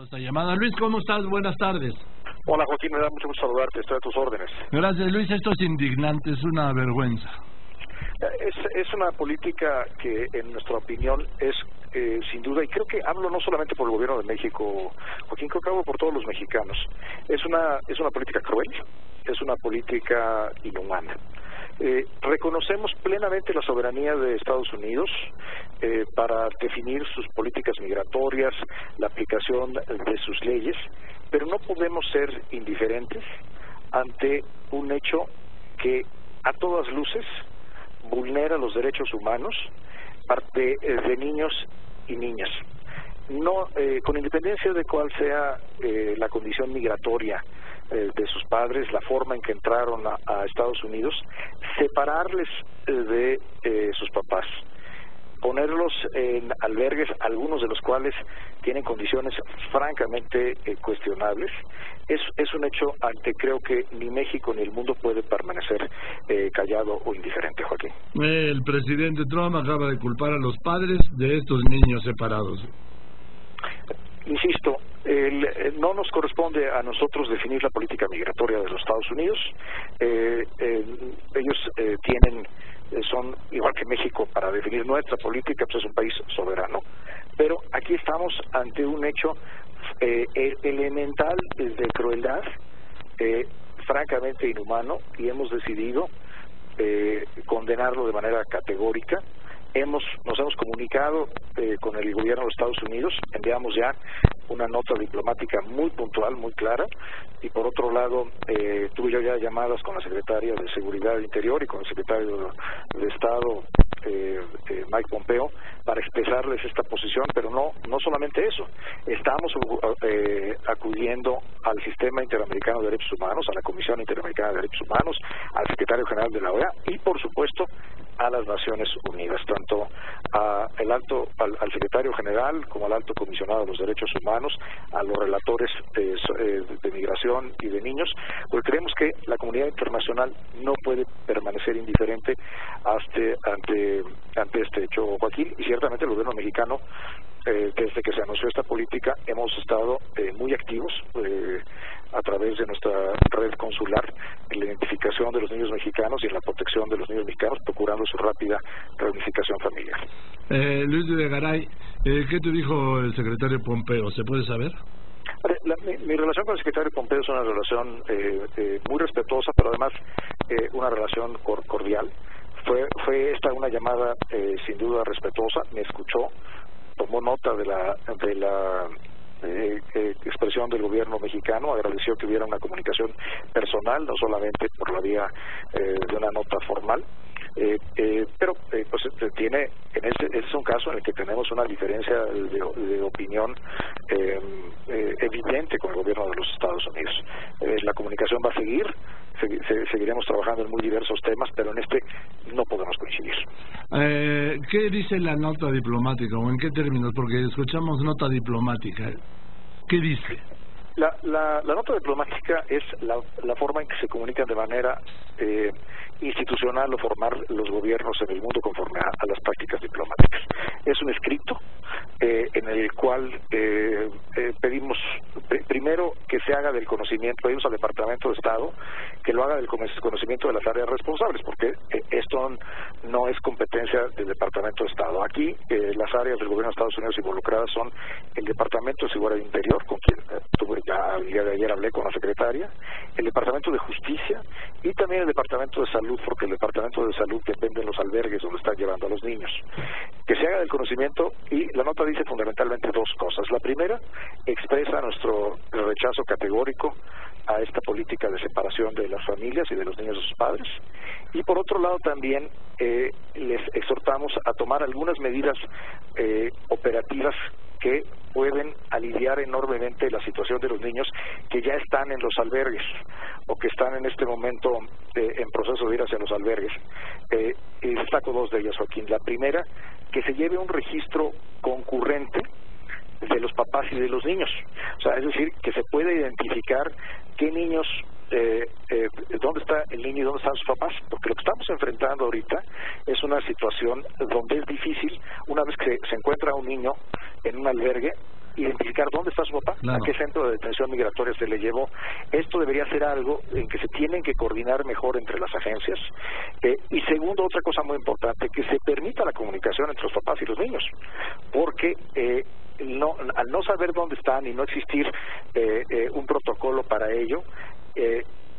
esta llamada. Luis, ¿cómo estás? Buenas tardes. Hola Joaquín, me da mucho gusto saludarte, estoy a tus órdenes. Gracias, Luis, esto es indignante, es una vergüenza. Es una política que en nuestra opinión es sin duda, y creo que hablo no solamente por el gobierno de México, Joaquín, creo que hablo por todos los mexicanos. Es una política cruel, es una política inhumana. Reconocemos plenamente la soberanía de Estados Unidos para definir sus políticas migratorias, la aplicación de sus leyes, pero no podemos ser indiferentes ante un hecho que a todas luces vulnera los derechos humanos de niños y niñas. No, con independencia de cuál sea la condición migratoria de sus padres, la forma en que entraron a Estados Unidos, separarles de sus papás, ponerlos en albergues, algunos de los cuales tienen condiciones francamente cuestionables, es un hecho ante creo que ni México ni el mundo puede permanecer callado o indiferente, Joaquín. El presidente Trump acaba de culpar a los padres de estos niños separados. Insisto, no nos corresponde a nosotros definir la política migratoria de los Estados Unidos. Ellos son igual que México para definir nuestra política, pues es un país soberano. Pero aquí estamos ante un hecho elemental de crueldad, francamente inhumano, y hemos decidido condenarlo de manera categórica. Nos hemos comunicado con el gobierno de los Estados Unidos, enviamos ya una nota diplomática muy puntual, muy clara, y por otro lado tuve yo ya llamadas con la secretaria de Seguridad Interior y con el secretario de Estado Mike Pompeo para expresarles esta posición, pero no solamente eso, estamos acudiendo al Sistema Interamericano de Derechos Humanos, a la Comisión Interamericana de Derechos Humanos, al secretario general de la OEA y por supuesto a las Naciones Unidas, tanto al secretario general como al alto comisionado de los derechos humanos, a los relatores de migración y de niños, porque creemos que la comunidad internacional no puede permanecer indiferente ante este hecho, Joaquín, y ciertamente el gobierno mexicano, desde que se anunció esta política, hemos estado muy activos a través de nuestra red consular en la identificación de los niños mexicanos y en la protección de los niños mexicanos, procurando su rápida reunificación familiar. Luis de Garay, ¿qué te dijo el secretario Pompeo? ¿Se puede saber? Mi relación con el secretario Pompeo es una relación muy respetuosa, pero además una relación cordial. Fue esta una llamada sin duda respetuosa, me escuchó, tomó nota de la expresión del gobierno mexicano, agradeció que hubiera una comunicación personal, no solamente por la vía de una nota formal, pero pues es un caso en el que tenemos una diferencia de opinión evidente con el gobierno de los Estados Unidos. La comunicación va a seguir, seguiremos trabajando en muy diversos temas, pero en este no podemos coincidir. ¿Qué dice la nota diplomática o en qué términos? Porque escuchamos nota diplomática. ¿Qué dice? La nota diplomática es la forma en que se comunican de manera institucional o formar los gobiernos en el mundo conforme a las prácticas diplomáticas. Es un escrito en el cual pedimos primero que se haga del conocimiento, pedimos al Departamento de Estado que lo haga del conocimiento de las áreas responsables, porque esto no es competencia del Departamento de Estado. Aquí las áreas del gobierno de Estados Unidos involucradas son el Departamento de Seguridad Interior, con quien ya el día de ayer hablé con la secretaria, el Departamento de Justicia y también el Departamento de Salud, porque el Departamento de Salud depende de los albergues donde están llevando a los niños. Que se haga del conocimiento, y la nota dice fundamentalmente dos cosas. La primera, expresa nuestro rechazo categórico a esta política de separación de las familias y de los niños de sus padres, y por otro lado también les exhortamos a tomar algunas medidas operativas que pueden aliviar enormemente la situación de los niños que ya están en los albergues o que están en este momento en proceso de ir hacia los albergues. Y destaco dos de ellas, Joaquín. La primera, que se lleve un registro concurrente de los papás y de los niños. O sea, es decir, que se pueda identificar qué niños, dónde está el niño y dónde están sus papás, porque lo que estamos enfrentando ahorita es una situación donde es difícil, una vez que se encuentra un niño en un albergue, identificar dónde está su papá, claro, a qué centro de detención migratoria se le llevó. Esto debería ser algo en que se tienen que coordinar mejor entre las agencias. Y segundo, otra cosa muy importante, que se permita la comunicación entre los papás y los niños, porque al no saber dónde están y no existir un protocolo para ello,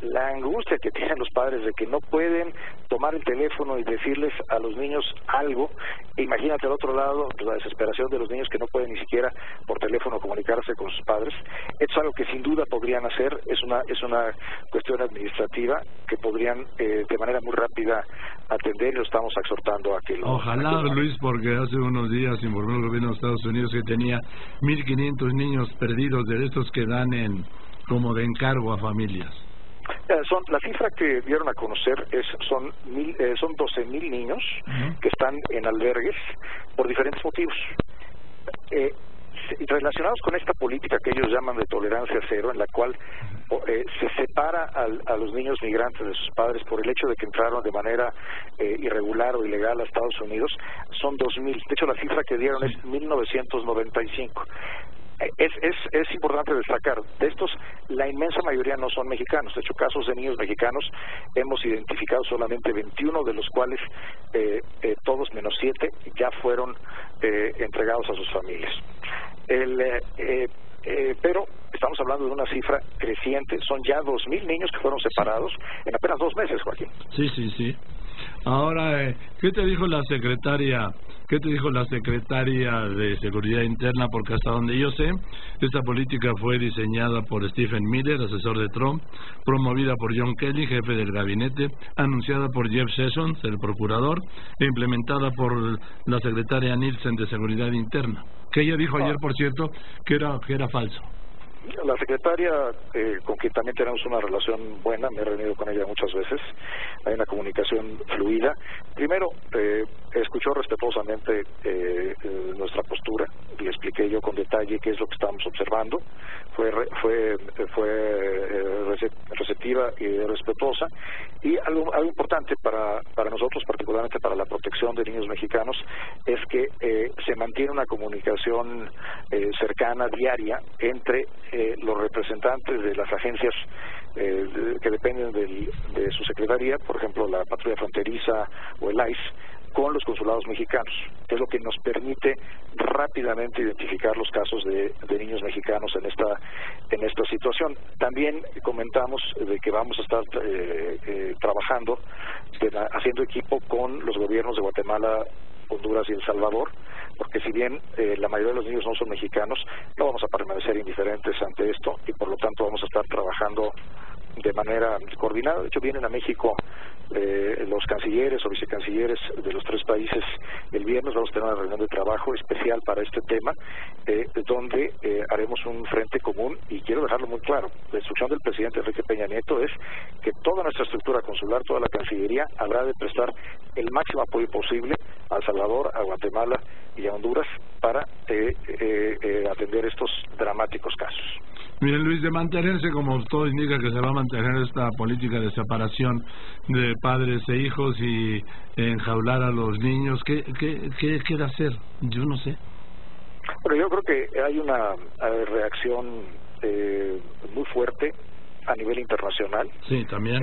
la angustia que tienen los padres de que no pueden tomar el teléfono y decirles a los niños algo, imagínate al otro lado la desesperación de los niños que no pueden ni siquiera por teléfono comunicarse con sus padres. Esto es algo que sin duda podrían hacer, es una cuestión administrativa que podrían de manera muy rápida atender, y lo estamos exhortando a que lo Ojalá, Luis, porque hace unos días informó el gobierno de Estados Unidos que tenía 1.500 niños perdidos de estos que dan como de encargo a familias. La cifra que dieron a conocer son 12.000 niños que están en albergues por diferentes motivos. Relacionados con esta política que ellos llaman de tolerancia cero, en la cual se separa a los niños migrantes de sus padres por el hecho de que entraron de manera irregular o ilegal a Estados Unidos, son 2.000. De hecho, la cifra que dieron es 1.995. Es importante destacar, de estos, la inmensa mayoría no son mexicanos. De hecho, casos de niños mexicanos hemos identificado solamente 21, de los cuales todos menos 7 ya fueron entregados a sus familias. Pero estamos hablando de una cifra creciente, son ya 2.000 niños que fueron separados en apenas 2 meses, Joaquín. Sí. Ahora, ¿qué te dijo la secretaria de Seguridad Interna? Porque hasta donde yo sé, esta política fue diseñada por Stephen Miller, asesor de Trump, promovida por John Kelly, jefe del gabinete, anunciada por Jeff Sessions, el procurador, e implementada por la secretaria Nielsen de Seguridad Interna, que ella dijo ayer, por cierto, que era falso. La secretaria, con quien también tenemos una relación buena, me he reunido con ella muchas veces, hay una comunicación fluida. Primero, escuchó respetuosamente nuestra postura, le expliqué yo con detalle qué es lo que estábamos observando, fue receptiva y respetuosa. Y algo importante para nosotros, particularmente para la protección de niños mexicanos, es que se mantiene una comunicación cercana, diaria, entre los representantes de las agencias que dependen de su secretaría, por ejemplo la Patrulla Fronteriza o el ICE, con los consulados mexicanos, que es lo que nos permite rápidamente identificar los casos de niños mexicanos en esta situación. También comentamos de que vamos a estar trabajando, haciendo equipo con los gobiernos de Guatemala, Honduras y El Salvador, porque si bien la mayoría de los niños no son mexicanos, no vamos a permanecer indiferentes ante esto, y por lo tanto vamos a estar trabajando de manera coordinada. De hecho, vienen a México los cancilleres o vicecancilleres de los 3 países el viernes. Vamos a tener una reunión de trabajo especial para este tema, donde haremos un frente común, y quiero dejarlo muy claro: la instrucción del presidente Enrique Peña Nieto es que toda nuestra estructura consular, toda la Cancillería, habrá de prestar el máximo apoyo posible a El Salvador, a Guatemala y a Honduras para atender estos dramáticos casos. Miren, Luis, de mantenerse, como todo indica que se va a mantener esta política de separación de padres e hijos y enjaular a los niños, ¿qué quiere hacer? Yo no sé. Bueno, yo creo que hay una reacción muy fuerte a nivel internacional. Sí, también.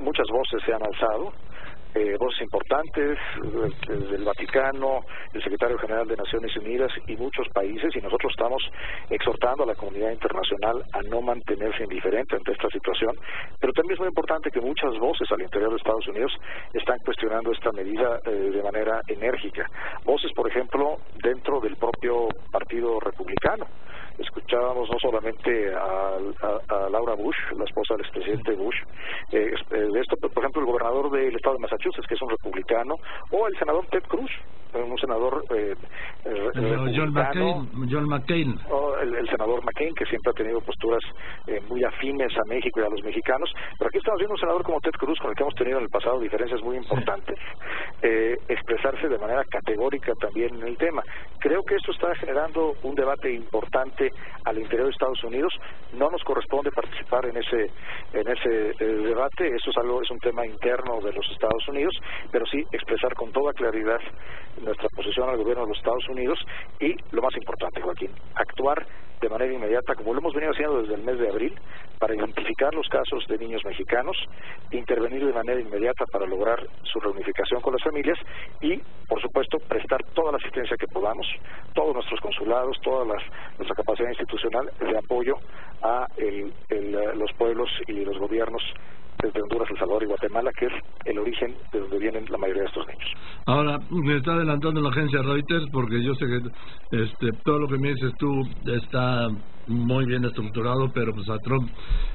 Muchas voces se han alzado. Voces importantes del Vaticano, el secretario general de Naciones Unidas y muchos países, y nosotros estamos exhortando a la comunidad internacional a no mantenerse indiferente ante esta situación. Pero también es muy importante que muchas voces al interior de Estados Unidos están cuestionando esta medida de manera enérgica. Voces, por ejemplo, dentro del propio Partido Republicano. Escuchábamos no solamente a Laura Bush, la esposa del expresidente Bush, de esto, por ejemplo, el gobernador del estado de Massachusetts, que es un republicano, o el senador Ted Cruz, un senador John McCain, o el el senador McCain, que siempre ha tenido posturas muy afines a México y a los mexicanos, pero aquí estamos viendo un senador como Ted Cruz, con el que hemos tenido en el pasado diferencias muy importantes, expresarse de manera categórica también en el tema. Creo que esto está generando un debate importante al interior de Estados Unidos. No nos corresponde participar en ese debate. Eso es un tema interno de los Estados Unidos, pero sí expresar con toda claridad nuestra posición al gobierno de los Estados Unidos y, lo más importante, Joaquín, actuar de manera inmediata, como lo hemos venido haciendo desde el mes de abril, para identificar los casos de niños mexicanos, intervenir de manera inmediata para lograr su reunificación con las familias y, por supuesto, prestar toda la asistencia que podamos, todos nuestros consulados, nuestra capacidad institucional de apoyo a los pueblos y los gobiernos desde Honduras, El Salvador y Guatemala, que es el origen de donde vienen la mayoría de estos niños. Ahora, me está adelantando la agencia Reuters, porque yo sé que todo lo que me dices tú está muy bien estructurado, pero pues a Trump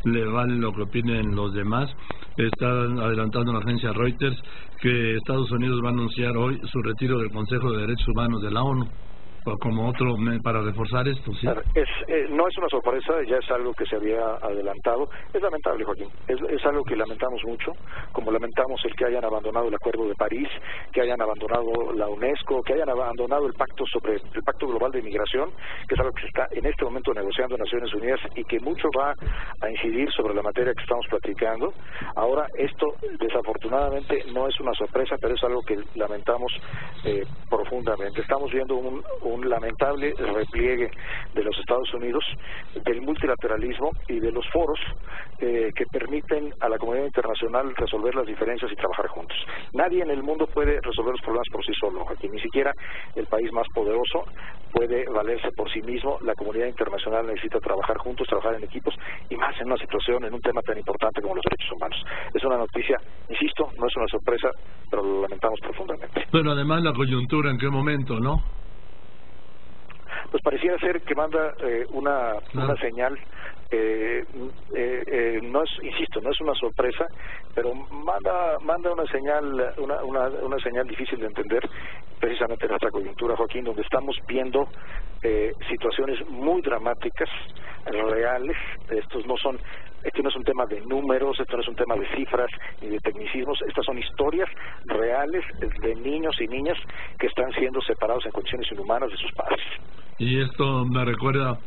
le vale lo que opinen los demás. Está adelantando la agencia Reuters que Estados Unidos va a anunciar hoy su retiro del Consejo de Derechos Humanos de la ONU. Como otro para reforzar esto, ¿sí? No es una sorpresa, ya es algo que se había adelantado. Es lamentable, Joaquín, es algo que lamentamos mucho, como lamentamos el que hayan abandonado el Acuerdo de París, que hayan abandonado la UNESCO, que hayan abandonado el Pacto Global de Migración, que es algo que se está en este momento negociando en Naciones Unidas y que mucho va a incidir sobre la materia que estamos platicando. Ahora, esto desafortunadamente no es una sorpresa, pero es algo que lamentamos profundamente. Estamos viendo un lamentable repliegue de los Estados Unidos, del multilateralismo y de los foros que permiten a la comunidad internacional resolver las diferencias y trabajar juntos. Nadie en el mundo puede resolver los problemas por sí solo, aquí ni siquiera el país más poderoso puede valerse por sí mismo. La comunidad internacional necesita trabajar juntos, trabajar en equipos, y más en una situación, en un tema tan importante como los derechos humanos. Es una noticia, insisto, no es una sorpresa, pero lo lamentamos profundamente. Pero además la coyuntura, ¿en qué momento, no? Pues pareciera ser que manda una señal, no es una sorpresa, pero manda una señal, una señal difícil de entender, precisamente en nuestra coyuntura, Joaquín, donde estamos viendo situaciones muy dramáticas, reales. Esto no es un tema de números, esto no es un tema de cifras ni de tecnicismos, estas son historias reales de niños y niñas que están siendo separados en condiciones inhumanas de sus padres. Y esto me recuerda,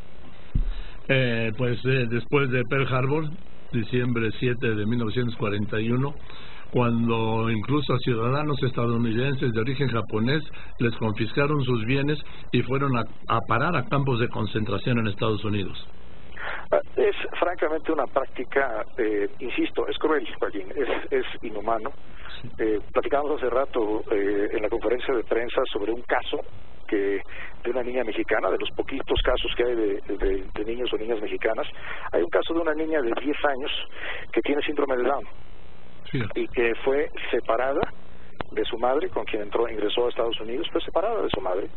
después de Pearl Harbor, diciembre 7 de 1941, cuando incluso a ciudadanos estadounidenses de origen japonés les confiscaron sus bienes y fueron a parar a campos de concentración en Estados Unidos. Es francamente una práctica, insisto, es cruel, Joaquín, es inhumano. Platicábamos hace rato en la conferencia de prensa sobre un caso de una niña mexicana, de los poquitos casos que hay de niños o niñas mexicanas. Hay un caso de una niña de 10 años que tiene síndrome de Down, sí, y que fue separada de su madre, con quien ingresó a Estados Unidos, fue separada de su madre.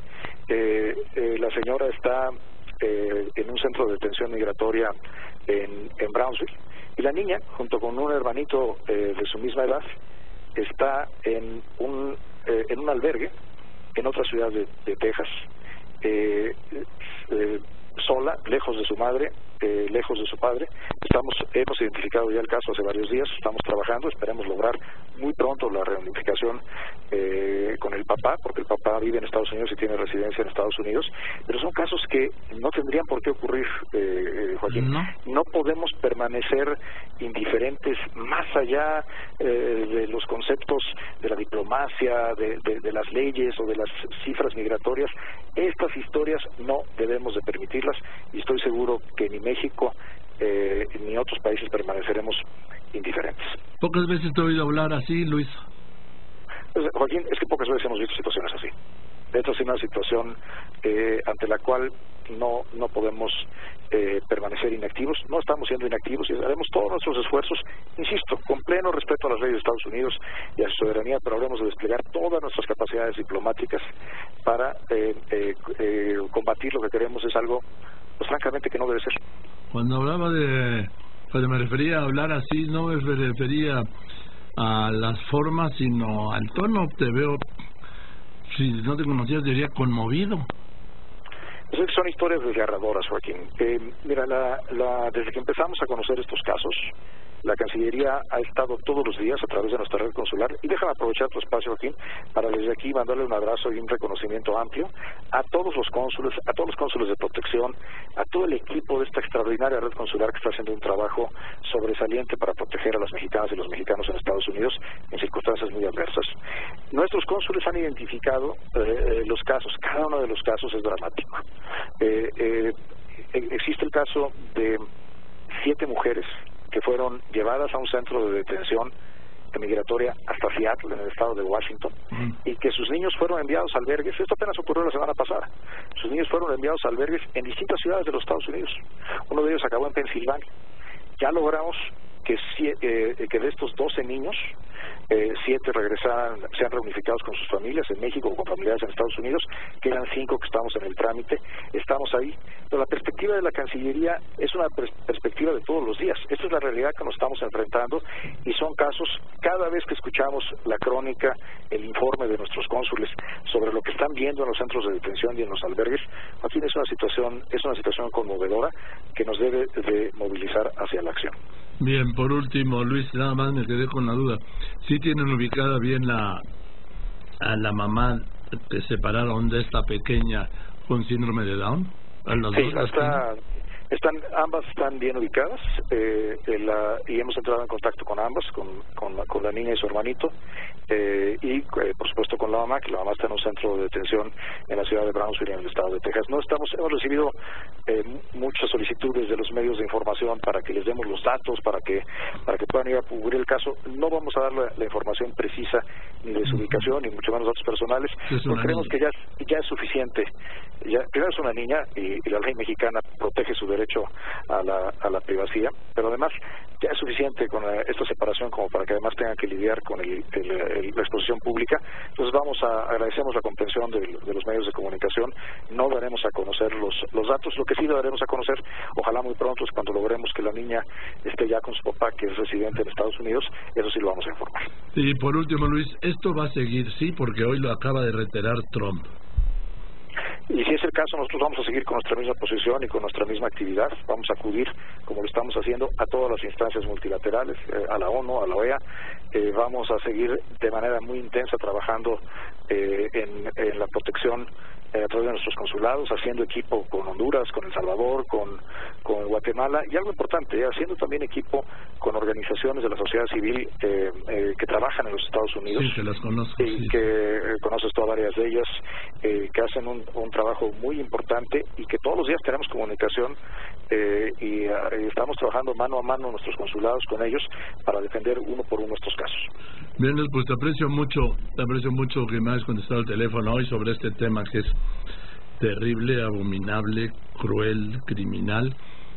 La señora está en un centro de detención migratoria en Brownsville, y la niña, junto con un hermanito de su misma edad, está en un albergue en otra ciudad de Texas, sola, lejos de su madre, lejos de su padre. Hemos identificado ya el caso hace varios días, estamos trabajando, esperemos lograr muy pronto la reunificación con el papá, porque el papá vive en Estados Unidos y tiene residencia en Estados Unidos, pero son casos que no tendrían por qué ocurrir, Joaquín. No podemos permanecer indiferentes más allá de los conceptos de la diplomacia, de las leyes o de las cifras migratorias. Estas historias no debemos de permitirlas, y estoy seguro que ni México ni otros países permaneceremos indiferentes. Pocas veces te he oído hablar así, Luis. Pues, Joaquín, es que pocas veces hemos visto situaciones así. Esta es una situación ante la cual no podemos permanecer inactivos. No estamos siendo inactivos y haremos todos nuestros esfuerzos, insisto, con pleno respeto a las leyes de Estados Unidos y a su soberanía, pero habremos de desplegar todas nuestras capacidades diplomáticas para combatir lo que queremos. Es algo, pues francamente, que no debe ser. Cuando hablaba cuando me refería a hablar así, no me refería a las formas, sino al tono. Te veo, si no te conocías, diría conmovido. Son historias desgarradoras, Joaquín. Mira, desde que empezamos a conocer estos casos, la Cancillería ha estado todos los días a través de nuestra red consular, y déjame aprovechar tu espacio, Joaquín, para desde aquí mandarle un abrazo y un reconocimiento amplio a todos los cónsules, de protección, a todo el equipo de esta extraordinaria red consular que está haciendo un trabajo sobresaliente para proteger a las mexicanas y los mexicanos en Estados Unidos en circunstancias muy adversas. Nuestros cónsules han identificado los casos, cada uno de los casos es dramático. Existe el caso de 7 mujeres que fueron llevadas a un centro de detención migratoria hasta Seattle, en el estado de Washington, y que sus niños fueron enviados a albergues. Esto apenas ocurrió la semana pasada. Sus niños fueron enviados a albergues en distintas ciudades de los Estados Unidos. Uno de ellos acabó en Pensilvania. Ya logramos que de estos 12 niños, 7 regresaran, sean reunificados con sus familias en México o con familiares en Estados Unidos. Quedan 5 que estamos en el trámite. Estamos ahí. Pero la perspectiva de la Cancillería es una perspectiva de todos los días. Esta es la realidad que nos estamos enfrentando, y son casos, cada vez que escuchamos la crónica, el informe de nuestros cónsules sobre lo que están viendo en los centros de detención y en los albergues, aquí es una situación conmovedora que nos debe de movilizar hacia la acción. Bien, por último, Luis, nada más me quedé con la duda. ¿Sí tienen ubicada bien a la mamá que separaron de esta pequeña con síndrome de Down? Sí, ambas están bien ubicadas, y hemos entrado en contacto con ambas, con la niña y su hermanito, y por supuesto con la mamá, que la mamá está en un centro de detención en la ciudad de Brownsville, en el estado de Texas. Hemos recibido muchas solicitudes de los medios de información para que les demos los datos, para que puedan ir a cubrir el caso. No vamos a dar la información precisa ni de su ubicación, ni mucho menos datos personales, porque creemos que ya es suficiente. Primero es una niña, y la ley mexicana protege su derecho a la privacidad, pero además ya es suficiente con esta separación como para que además tengan que lidiar con la exposición pública. Entonces agradecemos la comprensión de los medios de comunicación. No daremos a conocer los datos. Lo que sí daremos a conocer, ojalá muy pronto, es cuando logremos que la niña esté ya con su papá, que es residente en Estados Unidos. Eso sí lo vamos a informar. Y por último, Luis, esto va a seguir, sí, porque hoy lo acaba de reiterar Trump. Y si es el caso, nosotros vamos a seguir con nuestra misma posición y con nuestra misma actividad. Vamos a acudir, como lo estamos haciendo, a todas las instancias multilaterales, a la ONU, a la OEA. Vamos a seguir de manera muy intensa trabajando en la protección a través de nuestros consulados, haciendo equipo con Honduras, con El Salvador, con Guatemala, y algo importante, haciendo también equipo con organizaciones de la sociedad civil que trabajan en los Estados Unidos. Sí, que las conozco. Y que conoces tú a varias de ellas, que hacen un trabajo muy importante, y que todos los días tenemos comunicación, y estamos trabajando mano a mano nuestros consulados con ellos para defender uno por uno estos casos. Bien, pues te aprecio mucho que me hayas contestado el teléfono hoy sobre este tema que es terrible, abominable, cruel, criminal,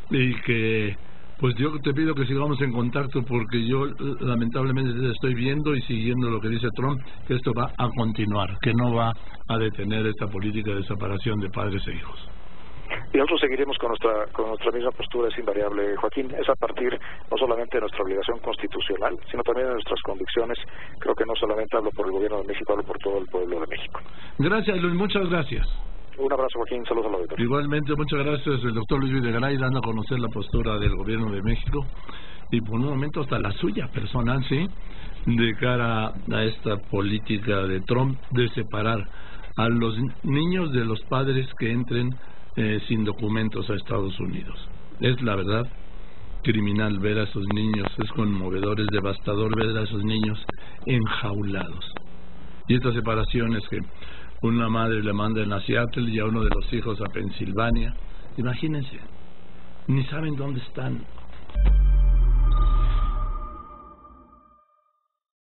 y que pues yo te pido que sigamos en contacto, porque yo lamentablemente estoy viendo y siguiendo lo que dice Trump, que esto va a continuar, que no va a detener esta política de separación de padres e hijos. Y nosotros seguiremos con nuestra misma postura, es invariable, Joaquín. Es a partir no solamente de nuestra obligación constitucional, sino también de nuestras convicciones. Creo que no solamente hablo por el gobierno de México, hablo por todo el pueblo de México. Gracias, Luis, muchas gracias. Un abrazo, Joaquín, saludos a la auditoría. Igualmente, muchas gracias, el doctor Luis Videgaray, dando a conocer la postura del gobierno de México, y por un momento hasta la suya personal, sí, de cara a esta política de Trump de separar a los niños de los padres que entren sin documentos a Estados Unidos. Es la verdad criminal ver a esos niños, es conmovedor, es devastador ver a esos niños enjaulados. Y estas separaciones que una madre le manda a Seattle y a uno de los hijos a Pensilvania, imagínense, ni saben dónde están.